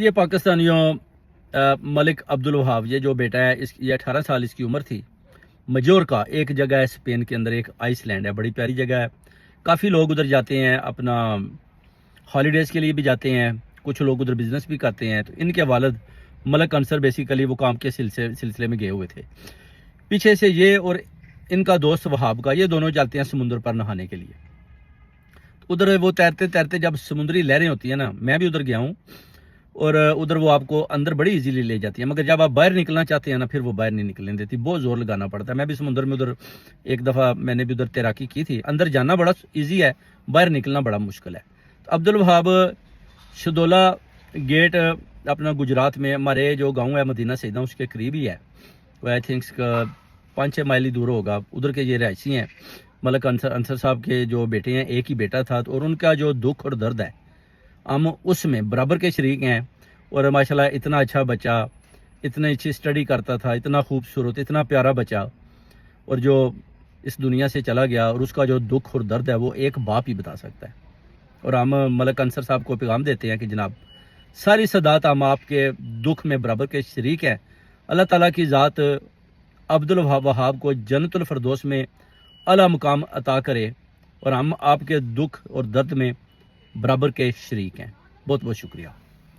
یہ پاکستانیوں ملک عبدل وہاب یہ جو بیٹا ہے یہ 18 سال اس کی عمر تھی. مجورکا ایک جگہ ہے اسپین کے اندر, ایک آئس لینڈ ہے, بڑی پیاری جگہ ہے. کافی لوگ ادھر جاتے ہیں, اپنا ہالیڈیز کے لیے بھی جاتے ہیں, کچھ لوگ ادھر بزنس بھی کرتے ہیں. تو ان کے والد ملک انصر بیسیکلی وہ کام کے سلسلے میں گئے ہوئے تھے. پیچھے سے یہ اور ان کا دوست وہاب کا, یہ دونوں جاتے ہیں سمندر پر نہانے کے لیے. ادھر وہ تیرتے تیرتے جب سمندری لہریں ہوتی ہیں نا, میں بھی ادھر گیا ہوں, اور ادھر وہ آپ کو اندر بڑی ایزیلی لے جاتی ہے, مگر جب آپ باہر نکلنا چاہتے ہیں نا پھر وہ باہر نہیں نکلنے دیتی, بہت زور لگانا پڑتا ہے. میں بھی سمندر میں ادھر ایک دفعہ میں نے بھی ادھر تیراکی کی تھی. اندر جانا بڑا ایزی ہے, باہر نکلنا بڑا مشکل ہے. تو عبد الوہاب شدولہ گیٹ اپنا گجرات میں, ہمارے جو گاؤں ہے مدینہ سیدہ اس کے قریب ہی ہے, وہ آئی تھنکس 5-6 مائل ہی دور ہوگا. ادھر کے یہ رہائشی ہیں ملک انصر صاحب کے جو بیٹے ہیں, ایک ہی بیٹا تھا, اور ان کا جو دکھ اور درد ہے ہم اس میں برابر کے شریک ہیں. اور ماشاءاللہ اتنا اچھا بچہ, اتنی اچھی اسٹڈی کرتا تھا, اتنا خوبصورت, اتنا پیارا بچہ, اور جو اس دنیا سے چلا گیا, اور اس کا جو دکھ اور درد ہے وہ ایک باپ ہی بتا سکتا ہے. اور ہم ملک انصر صاحب کو پیغام دیتے ہیں کہ جناب ساری صدات ہم آپ کے دکھ میں برابر کے شریک ہیں. اللہ تعالیٰ کی ذات عبد الوہاب کو جنت الفردوس میں اعلیٰ مقام عطا کرے, اور ہم آپ کے دکھ اور درد میں برابر کے شریک ہیں. بہت بہت شکریہ.